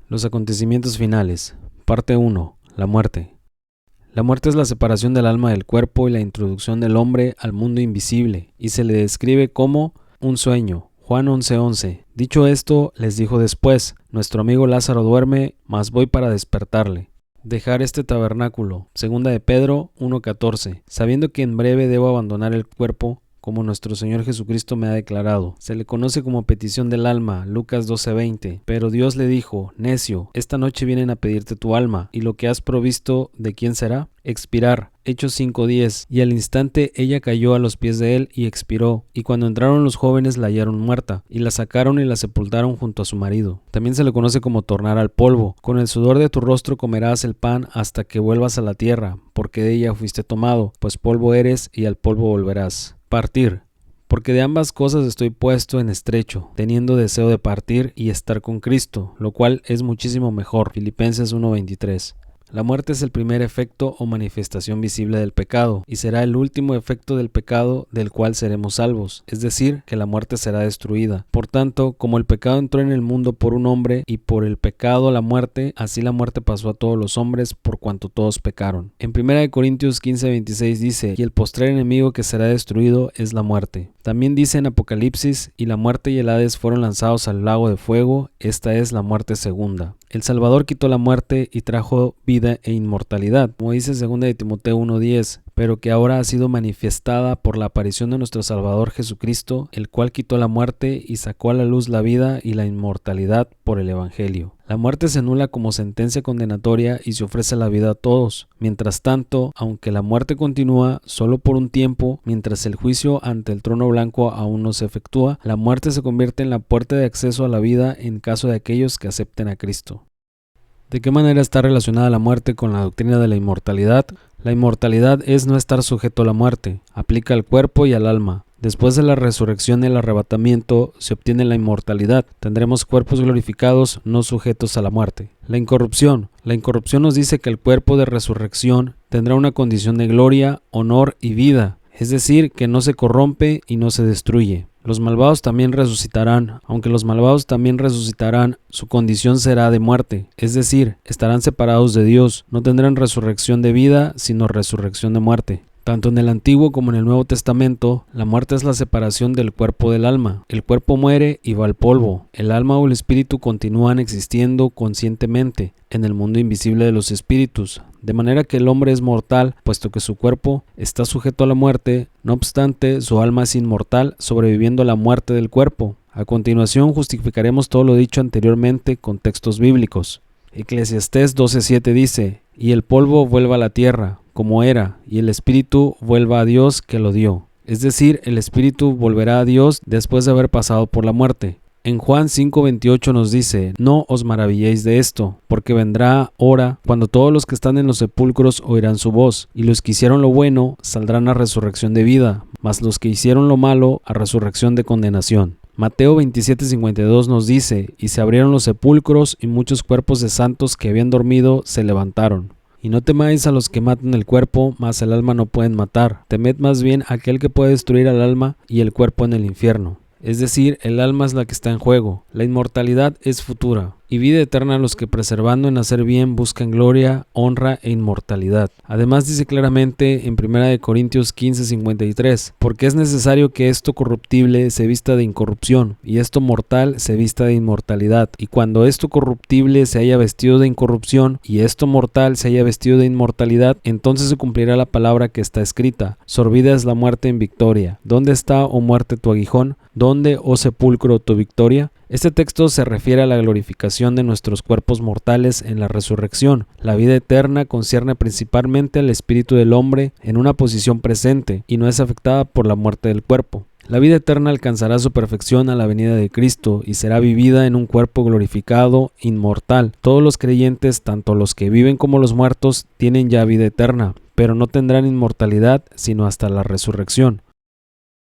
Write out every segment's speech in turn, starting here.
Los acontecimientos finales. Parte 1. La muerte. La muerte es la separación del alma del cuerpo y la introducción del hombre al mundo invisible, y se le describe como un sueño. Juan 11:11. Dicho esto, les dijo después: Nuestro amigo Lázaro duerme, mas voy para despertarle. Dejar este tabernáculo. Segunda de Pedro 1:14. Sabiendo que en breve debo abandonar el cuerpo, como nuestro Señor Jesucristo me ha declarado. Se le conoce como petición del alma, Lucas 12:20. Pero Dios le dijo: Necio, esta noche vienen a pedirte tu alma, y lo que has provisto, ¿de quién será? Expirar. Hechos 5:10. Y al instante ella cayó a los pies de él y expiró. Y cuando entraron los jóvenes la hallaron muerta, y la sacaron y la sepultaron junto a su marido. También se le conoce como tornar al polvo. Con el sudor de tu rostro comerás el pan hasta que vuelvas a la tierra, porque de ella fuiste tomado, pues polvo eres y al polvo volverás. Partir. Porque de ambas cosas estoy puesto en estrecho, teniendo deseo de partir y estar con Cristo, lo cual es muchísimo mejor. Filipenses 1:23. La muerte es el primer efecto o manifestación visible del pecado, y será el último efecto del pecado del cual seremos salvos, es decir, que la muerte será destruida. Por tanto, como el pecado entró en el mundo por un hombre, y por el pecado la muerte, así la muerte pasó a todos los hombres por cuanto todos pecaron. En 1 Corintios 15:26 dice: Y el postrer enemigo que será destruido es la muerte. También dice en Apocalipsis: Y la muerte y el Hades fueron lanzados al lago de fuego, esta es la muerte segunda. El Salvador quitó la muerte y trajo vida e inmortalidad, como dice 2 de Timoteo 1:10, pero que ahora ha sido manifestada por la aparición de nuestro Salvador Jesucristo, el cual quitó la muerte y sacó a la luz la vida y la inmortalidad por el Evangelio. La muerte se anula como sentencia condenatoria y se ofrece la vida a todos. Mientras tanto, aunque la muerte continúa solo por un tiempo, mientras el juicio ante el trono blanco aún no se efectúa, la muerte se convierte en la puerta de acceso a la vida en caso de aquellos que acepten a Cristo. ¿De qué manera está relacionada la muerte con la doctrina de la inmortalidad? La inmortalidad es no estar sujeto a la muerte, aplica al cuerpo y al alma. Después de la resurrección y el arrebatamiento se obtiene la inmortalidad. Tendremos cuerpos glorificados no sujetos a la muerte. La incorrupción. La incorrupción nos dice que el cuerpo de resurrección tendrá una condición de gloria, honor y vida, es decir, que no se corrompe y no se destruye. Los malvados también resucitarán. Aunque los malvados también resucitarán, su condición será de muerte, es decir, estarán separados de Dios, no tendrán resurrección de vida, sino resurrección de muerte. Tanto en el Antiguo como en el Nuevo Testamento, la muerte es la separación del cuerpo del alma. El cuerpo muere y va al polvo. El alma o el espíritu continúan existiendo conscientemente en el mundo invisible de los espíritus, de manera que el hombre es mortal, puesto que su cuerpo está sujeto a la muerte. No obstante, su alma es inmortal, sobreviviendo a la muerte del cuerpo. A continuación justificaremos todo lo dicho anteriormente con textos bíblicos. Eclesiastés 12:7 dice: Y el polvo vuelva a la tierra, como era, y el espíritu vuelva a Dios que lo dio. Es decir, el espíritu volverá a Dios después de haber pasado por la muerte. En Juan 5:28 nos dice: No os maravilléis de esto, porque vendrá hora cuando todos los que están en los sepulcros oirán su voz, y los que hicieron lo bueno saldrán a resurrección de vida, mas los que hicieron lo malo a resurrección de condenación. Mateo 27:52 nos dice: Y se abrieron los sepulcros, y muchos cuerpos de santos que habían dormido se levantaron. Y no temáis a los que matan el cuerpo, mas el alma no pueden matar. Temed más bien a aquel que puede destruir al alma y el cuerpo en el infierno. Es decir, el alma es la que está en juego. La inmortalidad es futura, y vida eterna a los que preservando en hacer bien buscan gloria, honra e inmortalidad. Además dice claramente en 1 Corintios 15:53: Porque es necesario que esto corruptible se vista de incorrupción, y esto mortal se vista de inmortalidad. Y cuando esto corruptible se haya vestido de incorrupción, y esto mortal se haya vestido de inmortalidad, entonces se cumplirá la palabra que está escrita: Sorbida es la muerte en victoria. ¿Dónde está, oh muerte, tu aguijón? ¿Dónde, oh sepulcro, tu victoria? Este texto se refiere a la glorificación de nuestros cuerpos mortales en la resurrección. La vida eterna concierne principalmente al espíritu del hombre en una posición presente y no es afectada por la muerte del cuerpo. La vida eterna alcanzará su perfección a la venida de Cristo y será vivida en un cuerpo glorificado, inmortal. Todos los creyentes, tanto los que viven como los muertos, tienen ya vida eterna, pero no tendrán inmortalidad sino hasta la resurrección.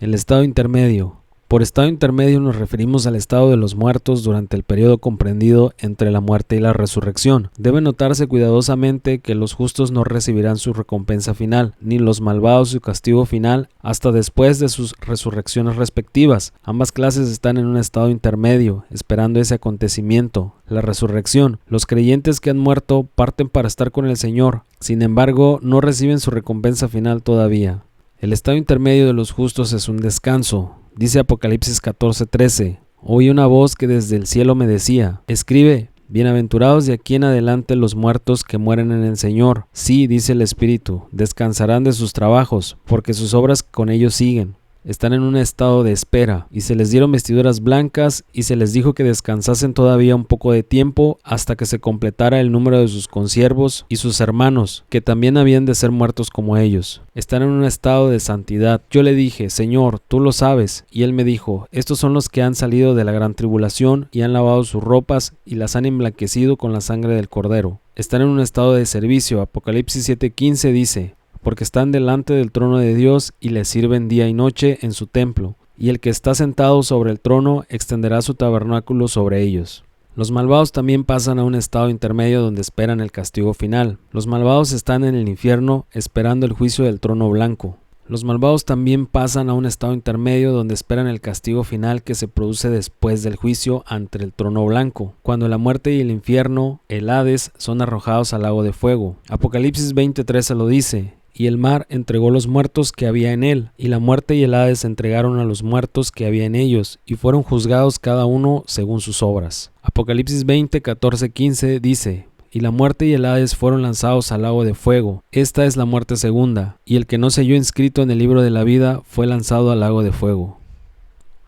El estado intermedio. Por estado intermedio nos referimos al estado de los muertos durante el periodo comprendido entre la muerte y la resurrección. Debe notarse cuidadosamente que los justos no recibirán su recompensa final, ni los malvados su castigo final, hasta después de sus resurrecciones respectivas. Ambas clases están en un estado intermedio, esperando ese acontecimiento, la resurrección. Los creyentes que han muerto parten para estar con el Señor, sin embargo, no reciben su recompensa final todavía. El estado intermedio de los justos es un descanso. Dice Apocalipsis 14:13, oí una voz que desde el cielo me decía, escribe, bienaventurados de aquí en adelante los muertos que mueren en el Señor. Sí, dice el Espíritu, descansarán de sus trabajos, porque sus obras con ellos siguen. Están en un estado de espera, y se les dieron vestiduras blancas, y se les dijo que descansasen todavía un poco de tiempo hasta que se completara el número de sus consiervos y sus hermanos, que también habían de ser muertos como ellos. Están en un estado de santidad. Yo le dije, Señor, tú lo sabes, y él me dijo, estos son los que han salido de la gran tribulación, y han lavado sus ropas, y las han emblanquecido con la sangre del Cordero. Están en un estado de servicio. Apocalipsis 7:15 dice, porque están delante del trono de Dios y le sirven día y noche en su templo, y el que está sentado sobre el trono extenderá su tabernáculo sobre ellos. Los malvados también pasan a un estado intermedio donde esperan el castigo final. Los malvados están en el infierno esperando el juicio del trono blanco. Los malvados también pasan a un estado intermedio donde esperan el castigo final que se produce después del juicio ante el trono blanco, cuando la muerte y el infierno, el Hades, son arrojados al lago de fuego. Apocalipsis 20:13 lo dice. Y el mar entregó los muertos que había en él, y la muerte y el Hades entregaron a los muertos que había en ellos, y fueron juzgados cada uno según sus obras. Apocalipsis 20:14-15 dice, y la muerte y el Hades fueron lanzados al lago de fuego. Esta es la muerte segunda, y el que no se halló inscrito en el libro de la vida fue lanzado al lago de fuego.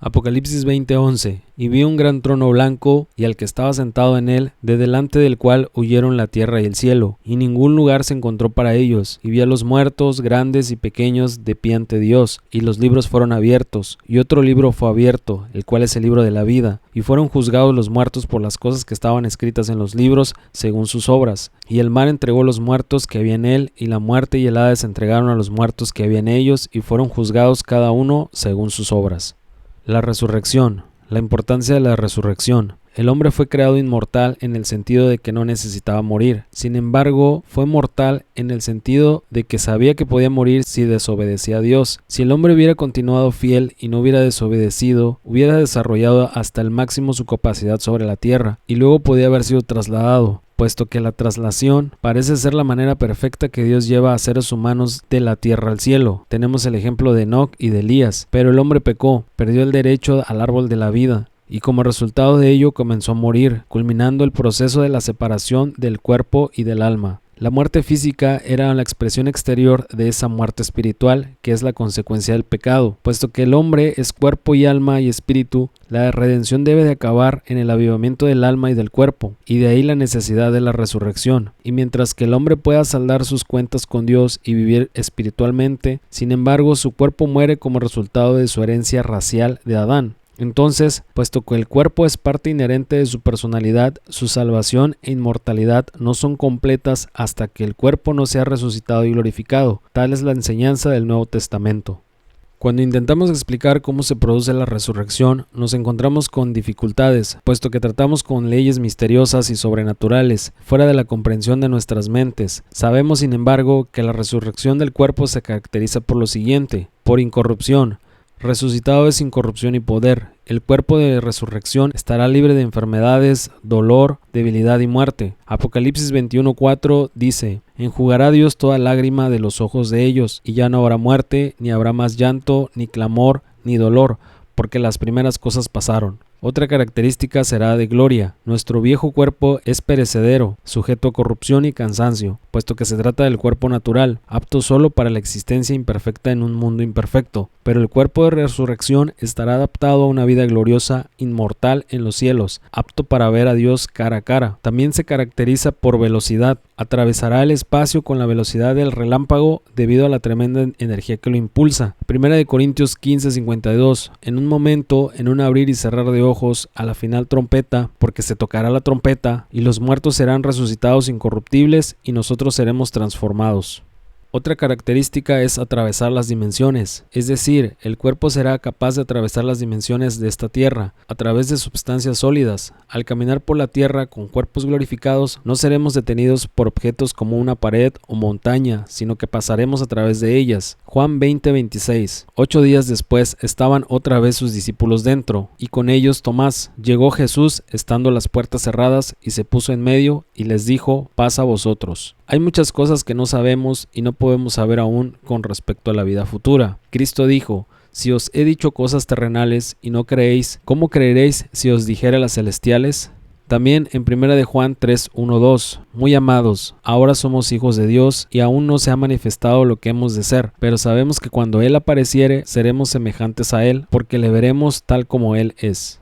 Apocalipsis 20:11 y vi un gran trono blanco y al que estaba sentado en él, de delante del cual huyeron la tierra y el cielo, y ningún lugar se encontró para ellos, y vi a los muertos, grandes y pequeños, de pie ante Dios, y los libros fueron abiertos, y otro libro fue abierto, el cual es el libro de la vida, y fueron juzgados los muertos por las cosas que estaban escritas en los libros, según sus obras. Y el mar entregó los muertos que había en él, y la muerte y el Hades entregaron a los muertos que había en ellos, y fueron juzgados cada uno según sus obras. La resurrección. La importancia de la resurrección. El hombre fue creado inmortal en el sentido de que no necesitaba morir. Sin embargo, fue mortal en el sentido de que sabía que podía morir si desobedecía a Dios. Si el hombre hubiera continuado fiel y no hubiera desobedecido, hubiera desarrollado hasta el máximo su capacidad sobre la tierra y luego podía haber sido trasladado. Puesto que la traslación parece ser la manera perfecta que Dios lleva a seres humanos de la tierra al cielo. Tenemos el ejemplo de Enoc y de Elías, pero el hombre pecó, perdió el derecho al árbol de la vida, y como resultado de ello comenzó a morir, culminando el proceso de la separación del cuerpo y del alma. La muerte física era la expresión exterior de esa muerte espiritual, que es la consecuencia del pecado. Puesto que el hombre es cuerpo y alma y espíritu, la redención debe de acabar en el avivamiento del alma y del cuerpo, y de ahí la necesidad de la resurrección. Y mientras que el hombre pueda saldar sus cuentas con Dios y vivir espiritualmente, sin embargo su cuerpo muere como resultado de su herencia racial de Adán. Entonces, puesto que el cuerpo es parte inherente de su personalidad, su salvación e inmortalidad no son completas hasta que el cuerpo no sea resucitado y glorificado. Tal es la enseñanza del Nuevo Testamento. Cuando intentamos explicar cómo se produce la resurrección, nos encontramos con dificultades, puesto que tratamos con leyes misteriosas y sobrenaturales, fuera de la comprensión de nuestras mentes. Sabemos, sin embargo, que la resurrección del cuerpo se caracteriza por lo siguiente: por incorrupción. Resucitado es incorrupción y poder. El cuerpo de resurrección estará libre de enfermedades, dolor, debilidad y muerte. Apocalipsis 21:4 dice: enjugará Dios toda lágrima de los ojos de ellos, y ya no habrá muerte, ni habrá más llanto, ni clamor, ni dolor, porque las primeras cosas pasaron. Otra característica será de gloria. Nuestro viejo cuerpo es perecedero, sujeto a corrupción y cansancio, puesto que se trata del cuerpo natural, apto solo para la existencia imperfecta en un mundo imperfecto. Pero el cuerpo de resurrección estará adaptado a una vida gloriosa, inmortal en los cielos, apto para ver a Dios cara a cara. También se caracteriza por velocidad. Atravesará el espacio con la velocidad del relámpago debido a la tremenda energía que lo impulsa. 1 Corintios 15:52. En un momento, en un abrir y cerrar de ojos, a la final trompeta, porque se tocará la trompeta, y los muertos serán resucitados incorruptibles, y nosotros seremos transformados. Otra característica es atravesar las dimensiones, es decir, el cuerpo será capaz de atravesar las dimensiones de esta tierra a través de sustancias sólidas. Al caminar por la tierra con cuerpos glorificados, no seremos detenidos por objetos como una pared o montaña, sino que pasaremos a través de ellas. Juan 20:26. 8 días después estaban otra vez sus discípulos dentro, y con ellos Tomás. Llegó Jesús estando las puertas cerradas y se puso en medio y les dijo: paz a vosotros. Hay muchas cosas que no sabemos y no podemos saber aún con respecto a la vida futura. Cristo dijo: si os he dicho cosas terrenales y no creéis, ¿cómo creeréis si os dijere las celestiales? También en 1 de Juan 3:1-2, muy amados, ahora somos hijos de Dios y aún no se ha manifestado lo que hemos de ser, pero sabemos que cuando Él apareciere seremos semejantes a Él, porque le veremos tal como Él es.